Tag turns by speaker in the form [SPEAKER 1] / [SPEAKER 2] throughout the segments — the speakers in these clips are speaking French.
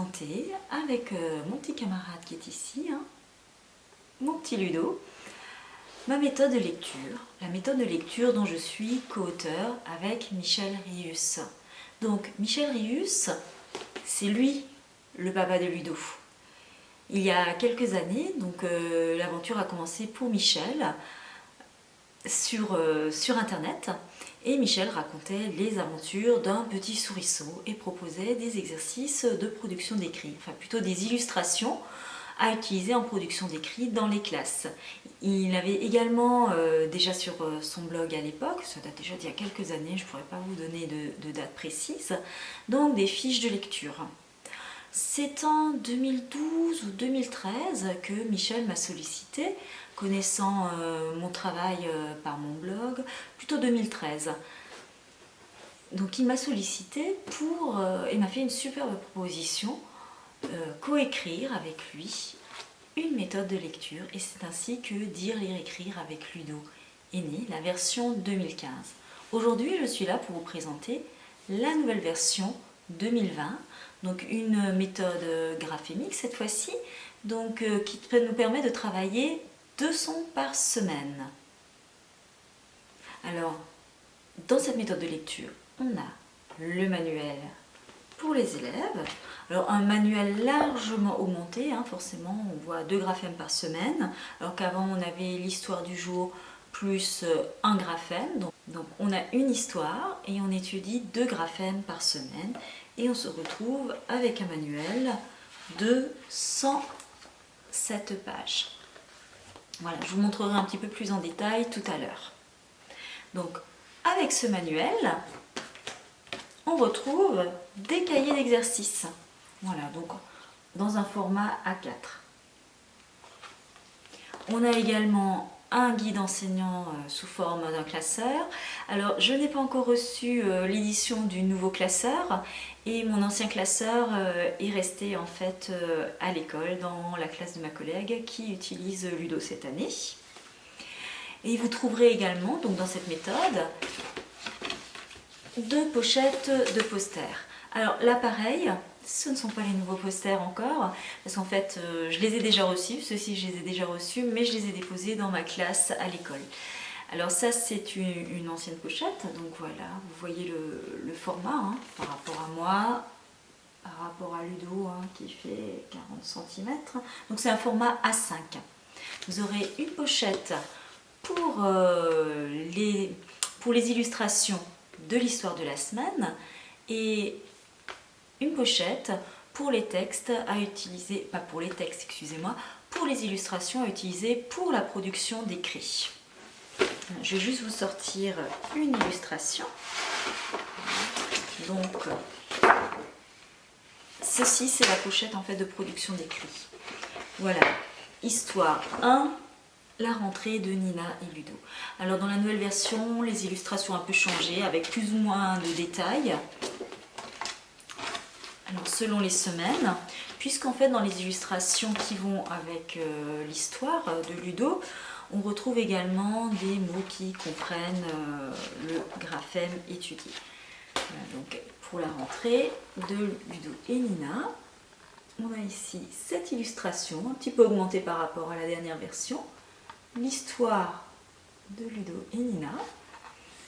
[SPEAKER 1] présenter avec mon petit camarade qui est ici, mon petit Ludo, ma méthode de lecture. La méthode de lecture dont je suis co-auteur avec Michel Rius. Donc Michel Rius, c'est lui le papa de Ludo. Il y a quelques années, donc l'aventure a commencé pour Michel sur internet, et Michel racontait les aventures d'un petit souriceau et proposait des exercices de production d'écrit, enfin plutôt des illustrations à utiliser en production d'écrit dans les classes. Il avait également déjà sur son blog à l'époque, ça date déjà d'il y a quelques années, je ne pourrais pas vous donner de date précise, donc des fiches de lecture. C'est en 2012 ou 2013 que Michel m'a sollicité, connaissant mon travail par mon blog, plutôt 2013. Donc il m'a sollicité et m'a fait une superbe proposition, coécrire avec lui une méthode de lecture, et c'est ainsi que Dire, lire, écrire avec Ludo est né, la version 2015. Aujourd'hui, je suis là pour vous présenter la nouvelle version 2020, donc une méthode graphémique cette fois-ci, donc qui nous permet de travailler 2 sons par semaine. Alors, dans cette méthode de lecture, on a le manuel pour les élèves. Alors un manuel largement augmenté, forcément on voit 2 graphèmes par semaine, alors qu'avant on avait l'histoire du jour plus un graphème. Donc on a une histoire et on étudie 2 graphèmes par semaine, et on se retrouve avec un manuel de 107 pages. Voilà, je vous montrerai un petit peu plus en détail tout à l'heure. Donc avec ce manuel, on retrouve des cahiers d'exercices. Voilà, donc dans un format A4. On a également un guide enseignant sous forme d'un classeur. Alors, je n'ai pas encore reçu l'édition du nouveau classeur, et mon ancien classeur est resté en fait à l'école, dans la classe de ma collègue qui utilise Ludo cette année. Et vous trouverez également, donc dans cette méthode, 2 pochettes de posters. Alors là pareil, ce ne sont pas les nouveaux posters encore, parce qu'en fait je les ai déjà reçus, ceux-ci je les ai déjà reçus, mais je les ai déposés dans ma classe à l'école. Alors ça c'est une ancienne pochette, donc voilà, vous voyez le format par rapport à moi, par rapport à Ludo qui fait 40 cm, donc c'est un format A5. Vous aurez une pochette pour les illustrations de l'histoire de la semaine, et une pochette pour les textes à utiliser, pas pour les textes, excusez-moi, pour les illustrations à utiliser pour la production d'écrits. Je vais juste vous sortir une illustration. Donc, ceci c'est la pochette en fait de production d'écrits. Voilà, histoire 1. La rentrée de Nina et Ludo. Alors dans la nouvelle version, les illustrations ont un peu changé, avec plus ou moins de détails. Alors selon les semaines, puisqu'en fait dans les illustrations qui vont avec l'histoire de Ludo, on retrouve également des mots qui comprennent le graphème étudié. Voilà, donc pour la rentrée de Ludo et Nina, on a ici cette illustration, un petit peu augmentée par rapport à la dernière version. L'histoire de Ludo et Nina.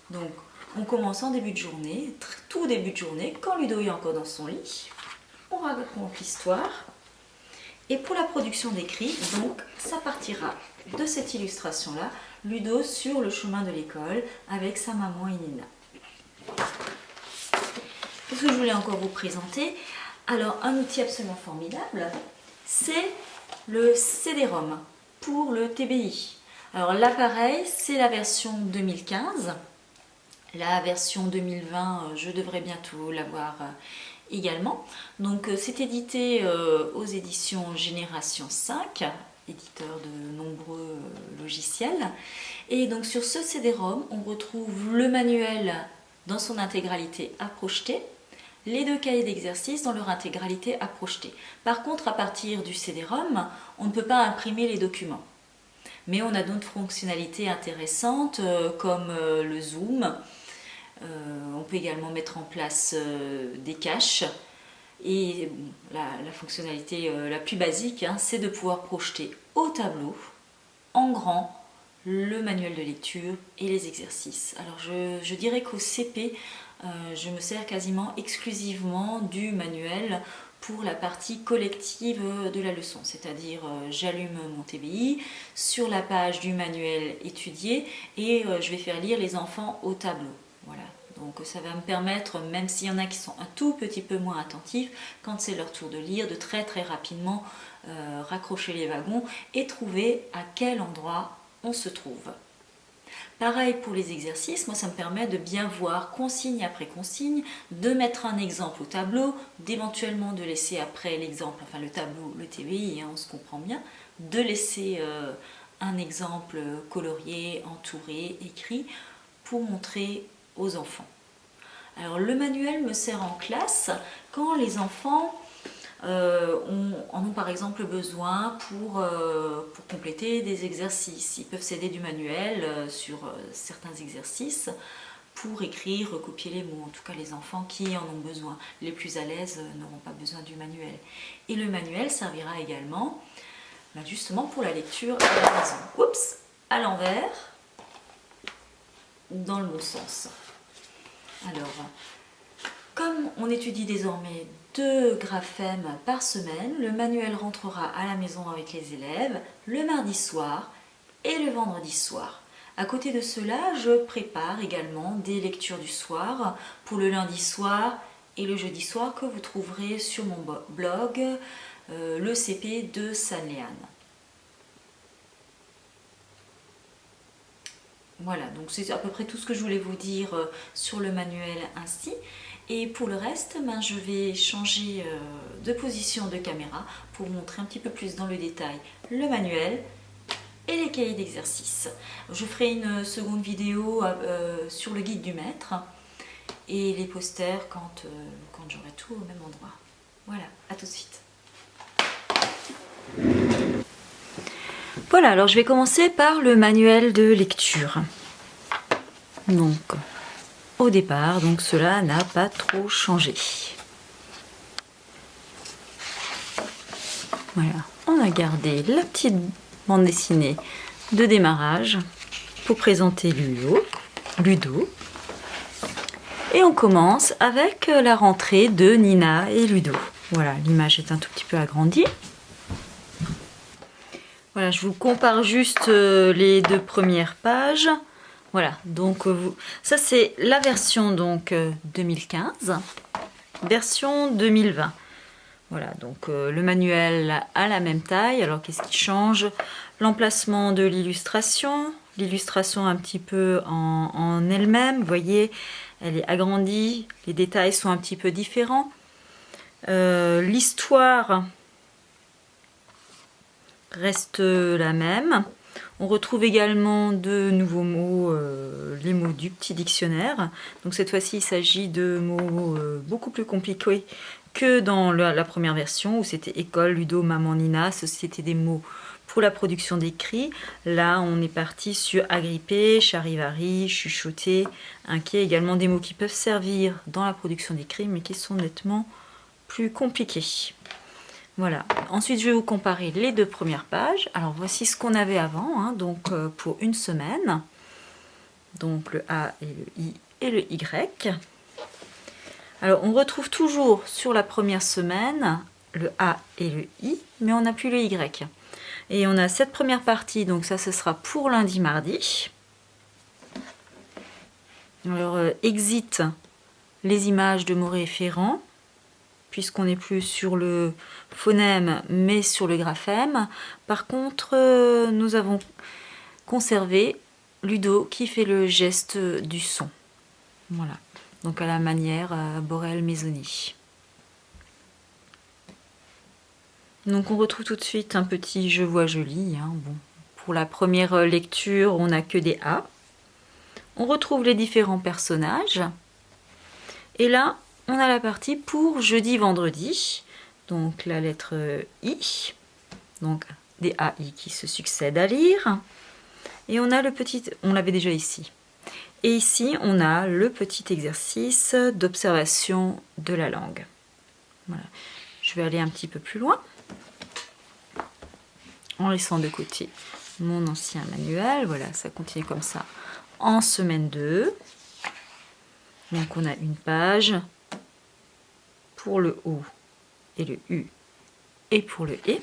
[SPEAKER 1] Donc on commence en début de journée, tout début de journée, quand Ludo est encore dans son lit. On raconte l'histoire. Et pour la production d'écrit, donc ça partira de cette illustration là, Ludo sur le chemin de l'école avec sa maman et Nina. Qu'est-ce que je voulais encore vous présenter? Alors un outil absolument formidable, c'est le CD-ROM pour le TBI. Alors là pareil, c'est la version 2015. La version 2020, je devrais bientôt l'avoir également. Donc c'est édité aux éditions Génération 5, éditeur de nombreux logiciels. Et donc sur ce CD-ROM, on retrouve le manuel dans son intégralité à projeter, les 2 cahiers d'exercices dans leur intégralité à projeter. Par contre, à partir du CD-ROM, on ne peut pas imprimer les documents. Mais on a d'autres fonctionnalités intéressantes comme le zoom. On peut également mettre en place des caches Et bon, la fonctionnalité la plus basique, hein, c'est de pouvoir projeter au tableau, en grand, le manuel de lecture et les exercices. Alors je dirais qu'au CP, je me sers quasiment exclusivement du manuel pour la partie collective de la leçon, c'est-à-dire j'allume mon TBI sur la page du manuel étudié et je vais faire lire les enfants au tableau. Voilà. Donc ça va me permettre, même s'il y en a qui sont un tout petit peu moins attentifs, quand c'est leur tour de lire, de très rapidement raccrocher les wagons et trouver à quel endroit on se trouve. Pareil pour les exercices, moi ça me permet de bien voir consigne après consigne, de mettre un exemple au tableau, d'éventuellement de laisser après l'exemple, enfin le tableau, le TBI, hein, on se comprend bien, de laisser un exemple colorié, entouré, écrit, pour montrer aux enfants. Alors le manuel me sert en classe quand les enfants en ont par exemple besoin pour compléter des exercices. Ils peuvent s'aider du manuel sur certains exercices pour écrire, recopier les mots. En tout cas, les enfants qui en ont besoin, les plus à l'aise, n'auront pas besoin du manuel. Et le manuel servira également justement pour la lecture à la maison. Oups, à l'envers, dans le bon sens. Alors, comme on étudie désormais 2 graphèmes par semaine, le manuel rentrera à la maison avec les élèves le mardi soir et le vendredi soir. À côté de cela, je prépare également des lectures du soir pour le lundi soir et le jeudi soir que vous trouverez sur mon blog, le CP de Sanléane. Voilà, donc c'est à peu près tout ce que je voulais vous dire sur le manuel ainsi. Et pour le reste, je vais changer de position de caméra pour vous montrer un petit peu plus dans le détail le manuel et les cahiers d'exercice. Je ferai une seconde vidéo sur le guide du maître et les posters quand j'aurai tout au même endroit. Voilà, à tout de suite. Voilà, alors je vais commencer par le manuel de lecture. Donc, au départ, donc cela n'a pas trop changé. Voilà, on a gardé la petite bande dessinée de démarrage pour présenter Ludo. Et on commence avec la rentrée de Nina et Ludo. Voilà, l'image est un tout petit peu agrandie. Voilà, je vous compare juste les 2 premières pages. Voilà, donc ça c'est la version donc 2015, version 2020. Voilà, donc le manuel a la même taille. Alors qu'est-ce qui change? L'emplacement de l'illustration un petit peu en elle-même. Vous voyez, elle est agrandie, les détails sont un petit peu différents. L'histoire reste la même. On retrouve également de nouveaux mots, les mots du petit dictionnaire. Donc cette fois-ci, il s'agit de mots beaucoup plus compliqués que dans la première version où c'était école, Ludo, maman, Nina. C'était des mots pour la production d'écrit. Là, on est parti sur agripper, charivari, chuchoter, inquiet. Également des mots qui peuvent servir dans la production d'écrit, mais qui sont nettement plus compliqués. Voilà, ensuite je vais vous comparer les 2 premières pages. Alors voici ce qu'on avait avant, hein, donc pour une semaine. Donc le A et le I et le Y. Alors on retrouve toujours sur la première semaine le A et le I, mais on n'a plus le Y. Et on a cette première partie, donc ça ce sera pour lundi, mardi. Alors exit les images de mots référents, puisqu'on n'est plus sur le phonème mais sur le graphème. Par contre, nous avons conservé Ludo qui fait le geste du son. Voilà, donc à la manière Borel-Maisonnée. Donc on retrouve tout de suite un petit je vois, je lis. Hein. Bon, pour la première lecture, on n'a que des A. On retrouve les différents personnages. Et là, on a la partie pour jeudi, vendredi. Donc la lettre I. Donc des AI qui se succèdent à lire. Et on a le petit... On l'avait déjà ici. Et ici, on a le petit exercice d'observation de la langue. Voilà. Je vais aller un petit peu plus loin, en laissant de côté mon ancien manuel. Voilà, ça continue comme ça en semaine 2. Donc on a une page pour le O et le U et pour le E.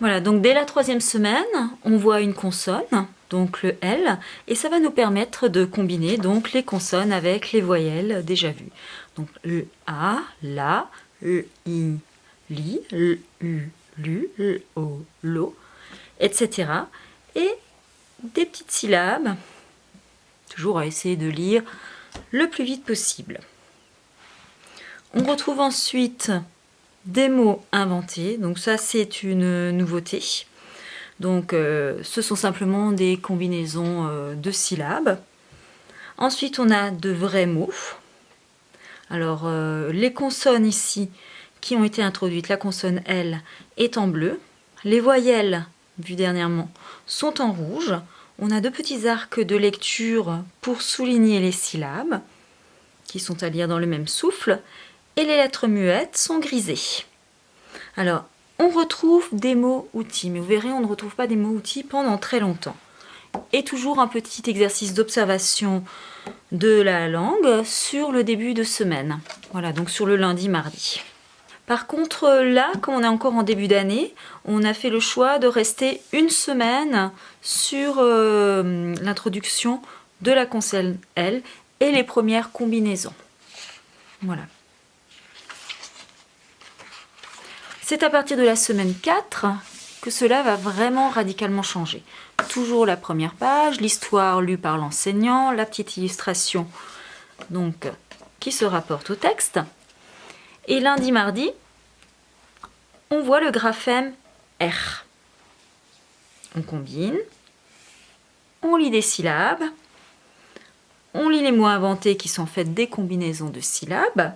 [SPEAKER 1] Voilà, donc dès la 3e semaine, on voit une consonne, donc le L, et ça va nous permettre de combiner donc les consonnes avec les voyelles déjà vues. Donc le A, la, le I, li, le U, lu, le O, lo, etc. Et des petites syllabes, toujours à essayer de lire le plus vite possible. On retrouve ensuite des mots inventés, donc ça c'est une nouveauté. Donc ce sont simplement des combinaisons de syllabes. Ensuite on a de vrais mots. Alors les consonnes ici qui ont été introduites, la consonne L est en bleu. Les voyelles, vues dernièrement, sont en rouge. On a 2 petits arcs de lecture pour souligner les syllabes, qui sont à lire dans le même souffle. Et les lettres muettes sont grisées. Alors, on retrouve des mots-outils, mais vous verrez, on ne retrouve pas des mots-outils pendant très longtemps. Et toujours un petit exercice d'observation de la langue sur le début de semaine. Voilà, donc sur le lundi, mardi. Par contre, là, comme on est encore en début d'année, on a fait le choix de rester une semaine sur l'introduction de la consonne L et les premières combinaisons. Voilà. C'est à partir de la semaine 4 que cela va vraiment radicalement changer. Toujours la première page, l'histoire lue par l'enseignant, la petite illustration donc, qui se rapporte au texte. Et lundi, mardi, on voit le graphème R. On combine, on lit des syllabes, on lit les mots inventés qui sont en fait des combinaisons de syllabes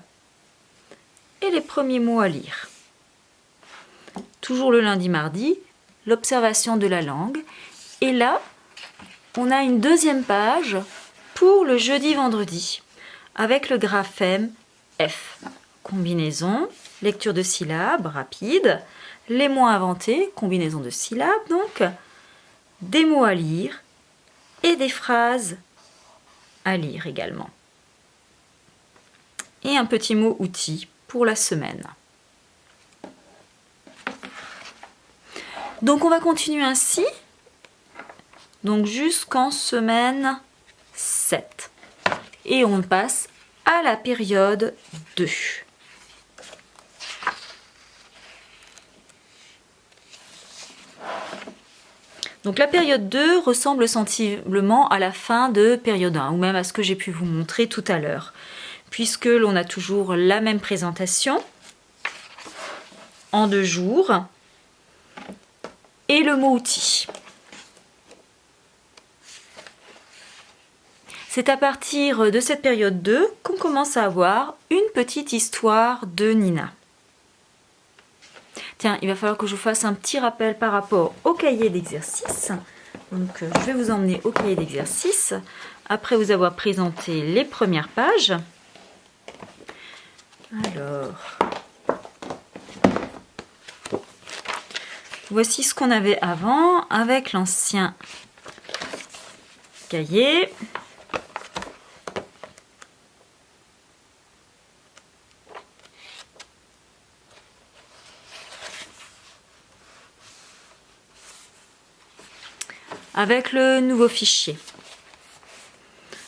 [SPEAKER 1] et les premiers mots à lire. Toujours le lundi, mardi, l'observation de la langue. Et là, on a une 2e page pour le jeudi, vendredi, avec le graphème F. Combinaison, lecture de syllabes rapide, les mots inventés, combinaison de syllabes donc, des mots à lire et des phrases à lire également. Et un petit mot outil pour la semaine. Donc on va continuer ainsi, donc jusqu'en semaine 7. Et on passe à la période 2. Donc la période 2 ressemble sensiblement à la fin de période 1, ou même à ce que j'ai pu vous montrer tout à l'heure, puisque l'on a toujours la même présentation, en 2 jours, et le mot outil. C'est à partir de cette période 2 qu'on commence à avoir une petite histoire de Nina. Tiens, il va falloir que je vous fasse un petit rappel par rapport au cahier d'exercice. Donc, je vais vous emmener au cahier d'exercice après vous avoir présenté les premières pages. Alors, voici ce qu'on avait avant avec l'ancien cahier. Avec le nouveau fichier.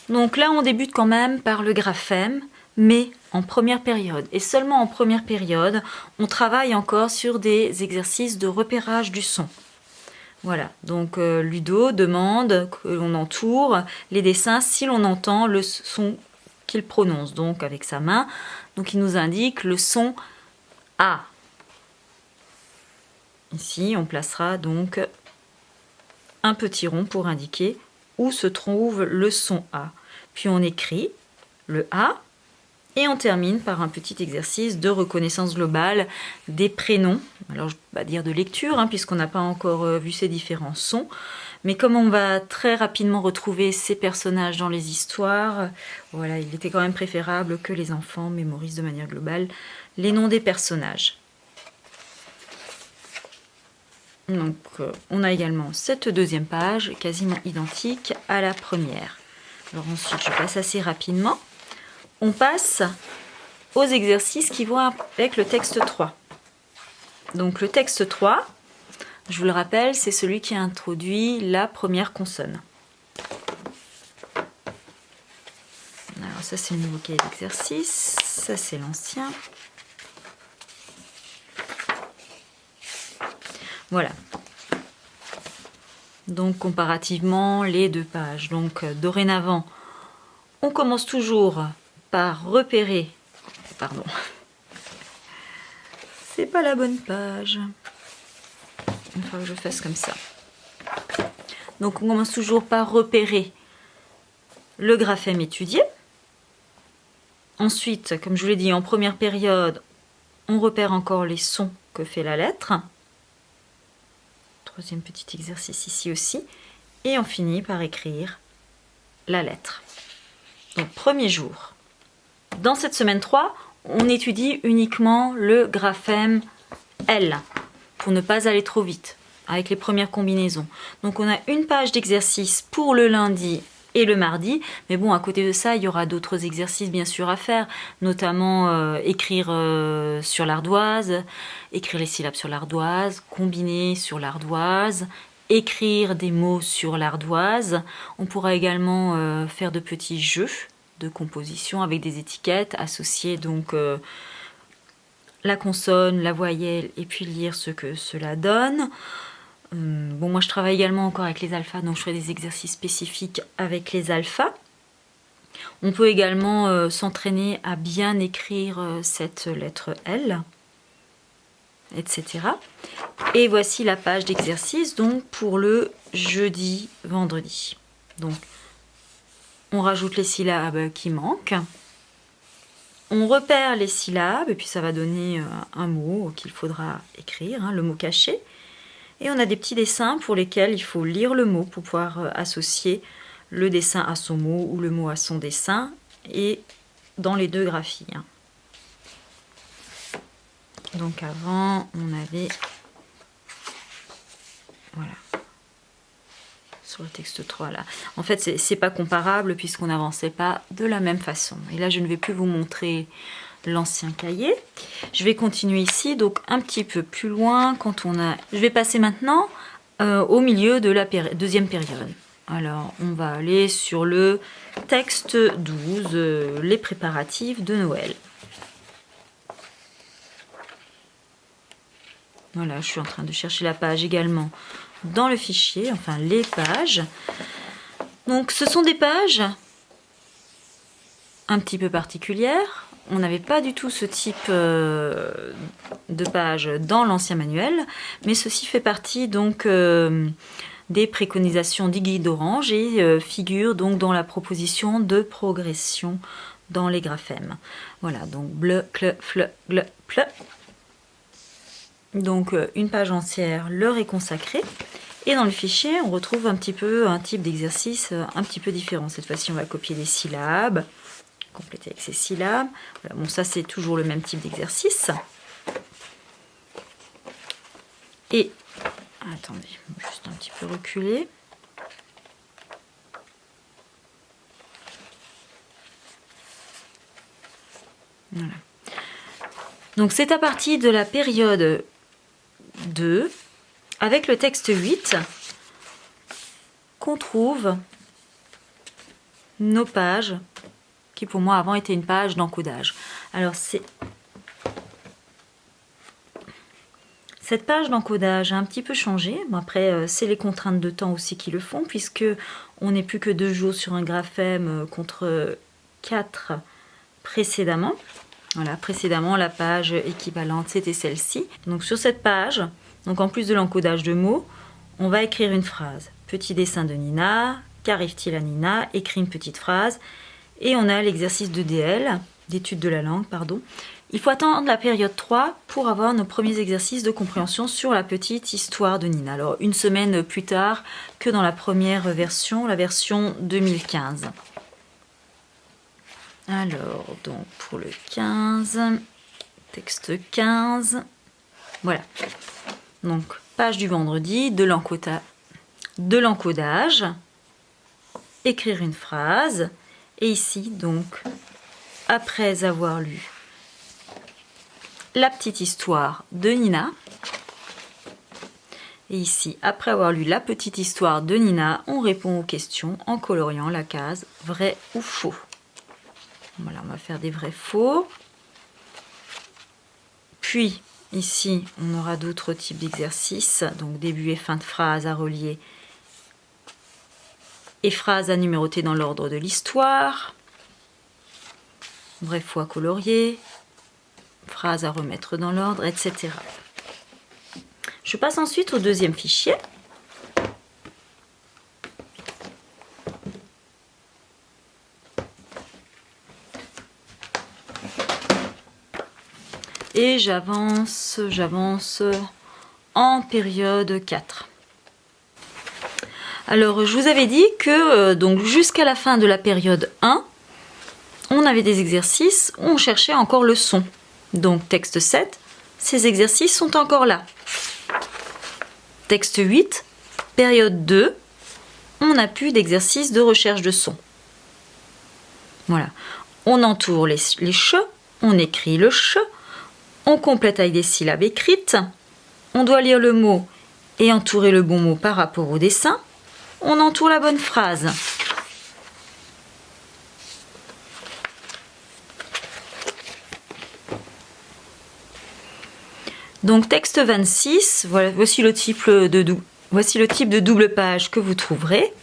[SPEAKER 1] Donc là, on débute quand même par le graphème, mais en première période. Et seulement en première période, on travaille encore sur des exercices de repérage du son. Voilà, donc Ludo demande que l'on entoure les dessins si l'on entend le son qu'il prononce, donc avec sa main. Donc il nous indique le son A. Ici, on placera donc un petit rond pour indiquer où se trouve le son A. Puis on écrit le A et on termine par un petit exercice de reconnaissance globale des prénoms. Alors je ne vais pas dire de lecture puisqu'on n'a pas encore vu ces différents sons, Mais comme on va très rapidement retrouver ces personnages dans les histoires, voilà, il était quand même préférable que les enfants mémorisent de manière globale les noms des personnages. Donc on a également cette deuxième page, quasiment identique à la première. Alors ensuite, je passe assez rapidement. On passe aux exercices qui vont avec le texte 3. Donc le texte 3, je vous le rappelle, c'est celui qui introduit la première consonne. Alors ça c'est le nouveau cahier d'exercice, ça c'est l'ancien. Voilà. Donc comparativement les deux pages. Donc dorénavant, on commence toujours par repérer. Pardon. C'est pas la bonne page. Il faut que je fasse comme ça. Donc on commence toujours par repérer le graphème étudié. Ensuite, comme je vous l'ai dit, en première période, on repère encore les sons que fait la lettre. Troisième petit exercice ici aussi. Et on finit par écrire la lettre. Donc premier jour. Dans cette semaine 3, on étudie uniquement le graphème L pour ne pas aller trop vite avec les premières combinaisons. Donc on a une page d'exercice pour le lundi et le mardi, mais bon, à côté de ça, il y aura d'autres exercices bien sûr à faire, notamment écrire sur l'ardoise, écrire les syllabes sur l'ardoise, combiner sur l'ardoise, écrire des mots sur l'ardoise. On pourra également faire de petits jeux de composition avec des étiquettes, associer donc la consonne, la voyelle et puis lire ce que cela donne. Bon, moi je travaille également encore avec les alphas, donc je ferai des exercices spécifiques avec les alphas. On peut également s'entraîner à bien écrire cette lettre L, etc. Et voici la page d'exercice donc pour le jeudi, vendredi. Donc on rajoute les syllabes qui manquent. On repère les syllabes et puis ça va donner un mot qu'il faudra écrire, hein, le mot caché. Et on a des petits dessins pour lesquels il faut lire le mot pour pouvoir associer le dessin à son mot ou le mot à son dessin, et dans les deux graphies. Hein. Donc avant, on avait... Voilà. Sur le texte 3 là. En fait, c'est pas comparable puisqu'on n'avançait pas de la même façon. Et là, je ne vais plus vous montrer l'ancien cahier. Je vais continuer ici, donc un petit peu plus loin quand on a... Je vais passer maintenant au milieu de la deuxième période. Alors, on va aller sur le texte 12, les préparatifs de Noël. Voilà, je suis en train de chercher la page également dans le fichier, enfin les pages. Donc, ce sont des pages un petit peu particulières. On n'avait pas du tout ce type de page dans l'ancien manuel, mais ceci fait partie donc des préconisations d'Iggy d'Orange et figure donc dans la proposition de progression dans les graphèmes. Voilà, donc bleu, cle, fle, gle, ple. Donc une page entière leur est consacrée. Et dans le fichier, on retrouve un petit peu un type d'exercice un petit peu différent. Cette fois-ci, on va copier les syllabes. Compléter avec ces syllabes. Voilà, bon, ça c'est toujours le même type d'exercice. Et attendez, juste un petit peu reculer. Voilà. Donc c'est à partir de la période 2, avec le texte 8, qu'on trouve nos pages qui pour moi avant était une page d'encodage. Alors cette page d'encodage a un petit peu changé. Bon, après, c'est les contraintes de temps aussi qui le font, puisque on n'est plus que 2 jours sur un graphème contre 4 précédemment. Voilà, précédemment, la page équivalente, c'était celle-ci. Donc sur cette page, donc en plus de l'encodage de mots, on va écrire une phrase. Petit dessin de Nina, qu'arrive-t-il à Nina? Écrit une petite phrase. Et on a l'exercice de DL, d'étude de la langue, pardon, Il faut attendre la période 3 pour avoir nos premiers exercices de compréhension sur la petite histoire de Nina. Alors, une semaine plus tard que dans la première version, la version 2015. Alors, donc pour le 15, texte 15, voilà. Donc, page du vendredi, de l'encodage, écrire une phrase, et ici, donc, après avoir lu la petite histoire de Nina, et ici, après avoir lu la petite histoire de Nina, on répond aux questions en coloriant la case vrai ou faux. Voilà, on va faire des vrais faux. Puis, ici, on aura d'autres types d'exercices, donc début et fin de phrase à relier et phrases à numéroter dans l'ordre de l'histoire, vrai faux à colorier, phrases à remettre dans l'ordre, etc. Je passe ensuite au deuxième fichier. Et j'avance en période 4. Alors, je vous avais dit que donc jusqu'à la fin de la période 1, on avait des exercices où on cherchait encore le son. Donc, texte 7, ces exercices sont encore là. Texte 8, période 2, on n'a plus d'exercice de recherche de son. Voilà. On entoure les che, on écrit le che, on complète avec des syllabes écrites, on doit lire le mot et entourer le bon mot par rapport au dessin, on entoure la bonne phrase. Donc texte 26, voilà, voici le type de double page que vous trouverez.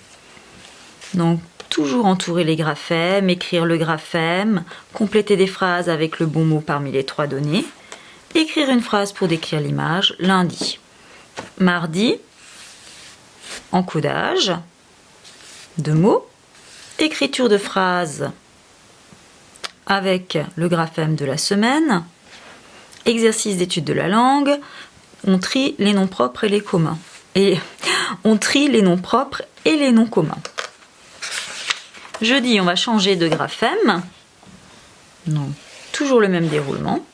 [SPEAKER 1] Donc toujours entourer les graphèmes, écrire le graphème, compléter des phrases avec le bon mot parmi les 3 données, écrire une phrase pour décrire l'image lundi. Mardi, encodage de mots, écriture de phrases avec le graphème de la semaine, exercice d'étude de la langue, on trie les noms propres et les communs. Et on trie les noms propres et les noms communs. Jeudi, on va changer de graphème. Donc, toujours le même déroulement.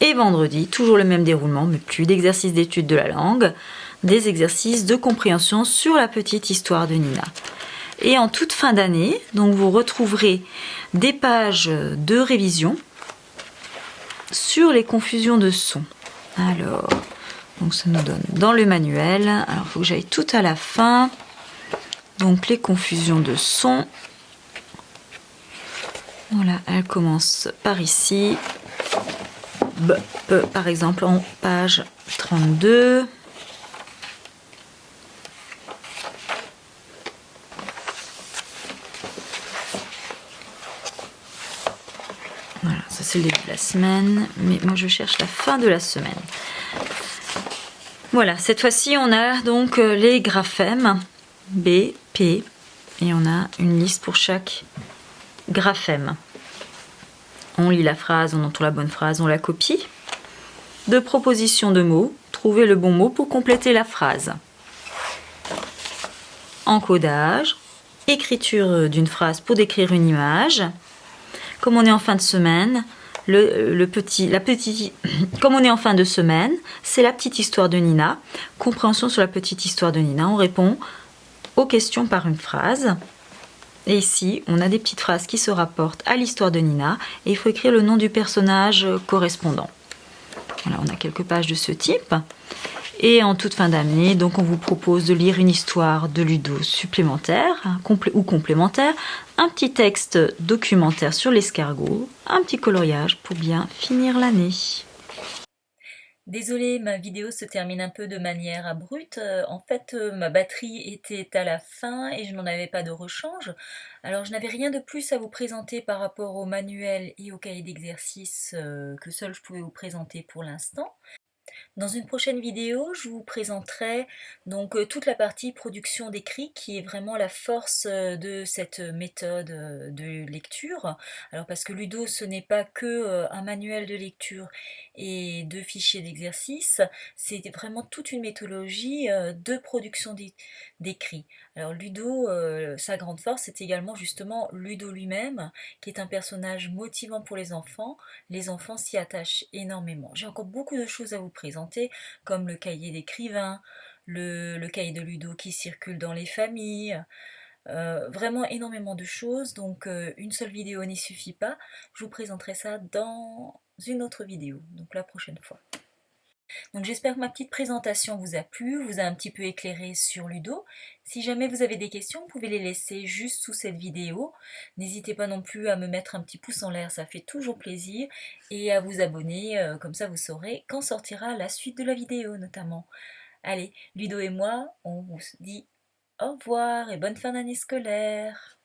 [SPEAKER 1] Et vendredi, toujours le même déroulement, mais plus d'exercices d'étude de la langue, des exercices de compréhension sur la petite histoire de Nina. Et en toute fin d'année, donc vous retrouverez des pages de révision sur les confusions de sons. Alors, donc ça nous donne dans le manuel. Alors, il faut que j'aille tout à la fin. Donc, les confusions de sons. Voilà, elle commence par ici. Par exemple, en page 32. Voilà, ça c'est le début de la semaine, mais moi je cherche la fin de la semaine. Voilà, cette fois-ci on a donc les graphèmes B, P, et on a une liste pour chaque graphème. On lit la phrase, on entoure la bonne phrase, on la copie. De propositions de mots, trouvez le bon mot pour compléter la phrase. Encodage, écriture d'une phrase pour décrire une image. Comme on est en fin de semaine, comme on est en fin de semaine, c'est la petite histoire de Nina. Compréhension sur la petite histoire de Nina. On répond aux questions par une phrase. Et ici, on a des petites phrases qui se rapportent à l'histoire de Nina. Et il faut écrire le nom du personnage correspondant. Voilà, on a quelques pages de ce type. Et en toute fin d'année, donc on vous propose de lire une histoire de Ludo supplémentaire ou complémentaire, un petit texte documentaire sur l'escargot, un petit coloriage pour bien finir l'année. Désolée, ma vidéo se termine un peu de manière abrupte. En fait, ma batterie était à la fin et je n'en avais pas de rechange. Alors, je n'avais rien de plus à vous présenter par rapport au manuel et au cahier d'exercice que seul je pouvais vous présenter pour l'instant. Dans une prochaine vidéo, je vous présenterai donc toute la partie production d'écrit qui est vraiment la force de cette méthode de lecture. Alors parce que Ludo, ce n'est pas que un manuel de lecture et deux fichiers d'exercice, c'est vraiment toute une méthodologie de production d'écrit. Alors Ludo, sa grande force, c'est également justement Ludo lui-même, qui est un personnage motivant pour les enfants s'y attachent énormément. J'ai encore beaucoup de choses à vous présenter, comme le cahier d'écrivain, le cahier de Ludo qui circule dans les familles, vraiment énormément de choses, donc une seule vidéo n'y suffit pas. Je vous présenterai ça dans une autre vidéo, donc la prochaine fois. Donc j'espère que ma petite présentation vous a plu, vous a un petit peu éclairé sur Ludo. Si jamais vous avez des questions, vous pouvez les laisser juste sous cette vidéo. N'hésitez pas non plus à me mettre un petit pouce en l'air, ça fait toujours plaisir. Et à vous abonner, comme ça vous saurez quand sortira la suite de la vidéo notamment. Allez, Ludo et moi, on vous dit au revoir et bonne fin d'année scolaire.